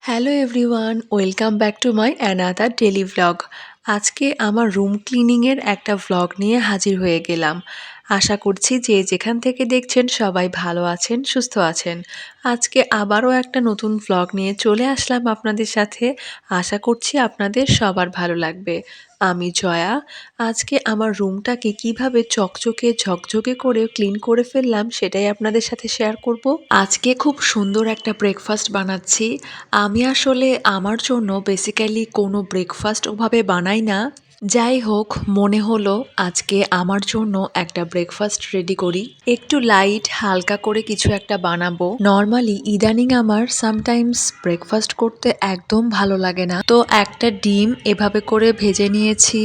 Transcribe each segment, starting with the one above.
Hello everyone, welcome back to my another daily vlog. আজকে আমার room ক্লিনিংয়ের একটা vlog নিয়ে হাজির হয়ে গেলাম। আশা করছি যে যেখান থেকে দেখছেন সবাই ভালো আছেন, সুস্থ আছেন। আজকে আবারও একটা নতুন ভ্লগ নিয়ে চলে আসলাম আপনাদের সাথে। আশা করছি আপনাদের সবার ভালো লাগবে। আমি জয়া। আজকে আমার রুমটাকে কিভাবে চকচকে ঝকঝকে করে ক্লিন করে ফেললাম সেটাই আপনাদের সাথে শেয়ার করব। আজকে খুব সুন্দর একটা ব্রেকফাস্ট বানাচ্ছি। আমি আসলে আমার জন্য বেসিক্যালি কোনো ব্রেকফাস্ট ওভাবে বানাই না। যাই হোক, মনে হলো আজকে আমার জন্য একটা ব্রেকফাস্ট রেডি করি। একটু লাইট হালকা করে কিছু একটা বানাবো। নর্মালি ইদানিং আমার সামটাইমস ব্রেকফাস্ট করতে একদম ভালো লাগে না, তো একটা ডিম এভাবে করে ভেজে নিয়েছি,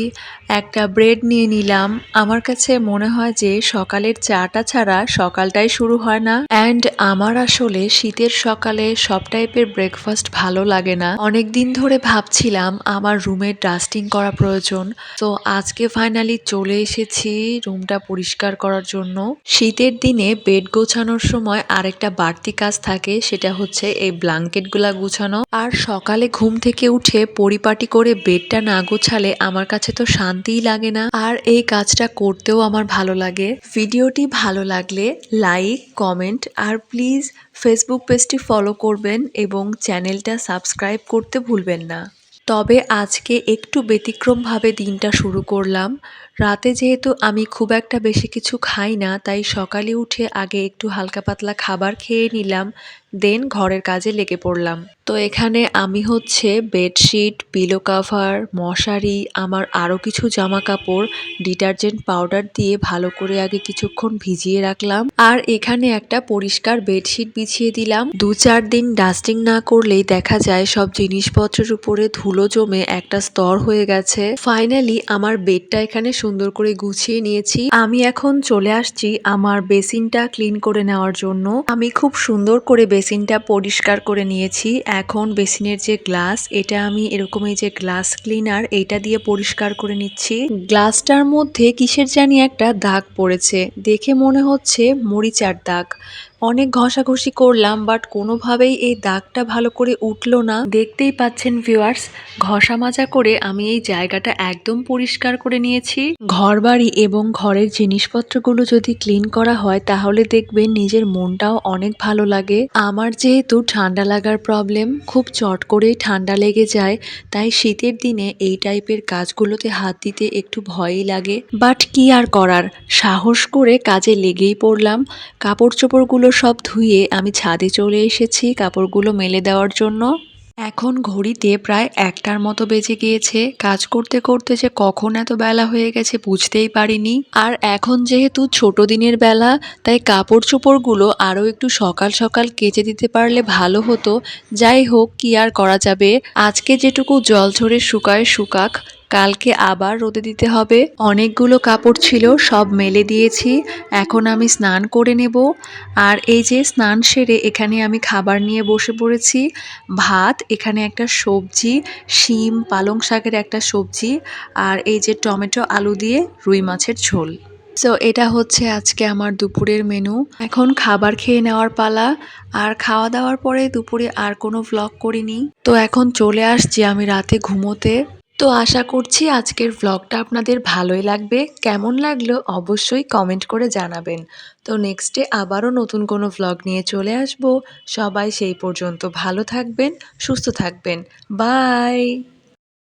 একটা ব্রেড নিয়ে নিলাম। আমার কাছে মনে হয় যে সকালের চাটা ছাড়া সকালটাই শুরু হয় না। অ্যান্ড আমার আসলে শীতের সকালে সব টাইপের ব্রেকফাস্ট ভালো লাগে না। অনেকদিন ধরে ভাবছিলাম আমার রুমের ডাস্টিং করা প্রয়োজন, তো আজকে ফাইনালি চলে এসেছি রুমটা পরিষ্কার করার জন্য। শীতের দিনে বেড গোছানোর সময় আরেকটা বাড়তি কাজ থাকে, সেটা হচ্ছে এই ব্ল্যাঙ্কেটগুলা গুছানো। আর সকালে ঘুম থেকে উঠে পরিপাটি করে বেডটা না গোছালে আমার কাছে তো শান্তিই লাগে না, আর এই কাজটা করতেও আমার ভালো লাগে। ভিডিওটি ভালো লাগলে লাইক, কমেন্ট আর প্লিজ ফেসবুক পেজটি ফলো করবেন এবং চ্যানেলটা সাবস্ক্রাইব করতে ভুলবেন না। তবে আজকে একটু ব্যতিক্রমভাবে দিনটা শুরু করলাম। রাতে যেহেতু আমি খুব একটা বেশি কিছু খাই না, তাই সকালে উঠে আগে একটু হালকা পাতলা খাবার খেয়ে নিলাম, দেন ঘরের কাজে লেগে পড়লাম। তো এখানে আমি হচ্ছে বেডশিট, পিলো কাভার, মশারি, আমার আরও কিছু জামা কাপড় ডিটারজেন্ট পাউডার দিয়ে ভালো করে আগে কিছুক্ষণ ভিজিয়ে রাখলাম। আর এখানে একটা পরিষ্কার বেডশিট বিছিয়ে দিলাম। 2-4 দিন ডাস্টিং না করলেই দেখা যায় সব জিনিসপত্রের উপরে ধুলো জমে একটা স্তর হয়ে গেছে। ফাইনালি আমার বেডটা এখানে সুন্দর করে গুছিয়ে নিয়েছি। আমি এখন চলে আসছি আমার বেসিনটা ক্লিন করে নেওয়ার জন্য। আমি খুব সুন্দর করে বেসিনটা পরিষ্কার করে নিয়েছি। এখন বেসিনের যে গ্লাস, এটা আমি এরকম এই যে গ্লাস ক্লিনার এইটা দিয়ে পরিষ্কার করে নিচ্ছি। গ্লাসটার মধ্যে কিসের জানি একটা দাগ পড়েছে, দেখে মনে হচ্ছে মরিচার দাগ। অনেক ঘষাঘষি করলাম, বাট কোনোভাবেই এই দাগটা ভালো করে উঠলো না। দেখতেই পাচ্ছেন ভিউয়ার্স, ঘষা মাজা করে আমি এই জায়গাটা একদম পরিষ্কার করে নিয়েছি। ঘরবাড়ি এবং ঘরের জিনিসপত্রগুলো যদি ক্লিন করা হয় তাহলে দেখবেন নিজের মনটাও অনেক ভালো লাগে। আমার যেহেতু ঠান্ডা লাগার প্রবলেম, খুব চট করেই ঠান্ডা লেগে যায়, তাই শীতের দিনে এই টাইপের কাজগুলোতে হাত দিতে একটু ভয়ই লাগে। বাট কি আর করার, সাহস করে কাজে লেগেই পড়লাম। কাপড় চোপড়গুলো সব ধুয়ে আমি ছাদে চলে এসেছি কাপড়গুলো মেলে দেওয়ার জন্য। এখন ঘড়িতে প্রায় 1টার মতো বেজে গিয়েছে। কাজ করতে করতে যে কখন এত বেলা হয়ে গেছে বুঝতেই পারিনি। আর এখন যেহেতু ছোট দিনের বেলা, তাই কাপড় চোপড়গুলো আরও একটু সকাল সকাল কেচে দিতে পারলে ভালো হতো। যাই হোক, কি আর করা যাবে, আজকে যেটুকু জল ঝরে শুকায় শুকাক, কালকে আবার রোদে দিতে হবে। অনেকগুলো কাপড় ছিল, সব মেলে দিয়েছি। এখন আমি স্নান করে নেব। আর এই যে স্নান সেরে এখানে আমি খাবার নিয়ে বসে পড়েছি। ভাত, এখানে একটা সবজি, শিম পালং শাকের একটা সবজি, আর এই যে টমেটো আলু দিয়ে রুই মাছের ঝোল। সো এটা হচ্ছে আজকে আমার দুপুরের মেনু। এখন খাবার খেয়ে নেওয়ার পালা। আর খাওয়া দাওয়ার পরে দুপুরে আর কোনো ভ্লগ করিনি, তো এখন চলে আসছি আমি রাতে ঘুমোতে। তো আশা করছি আজকের ভ্লগটা আপনাদের ভালোই লাগবে। কেমন লাগলো অবশ্যই কমেন্ট করে জানাবেন। তো নেক্সটে আবারও নতুন কোনো ভ্লগ নিয়ে চলে আসব। সবাই সেই পর্যন্ত ভালো থাকবেন, সুস্থ থাকবেন। বাই।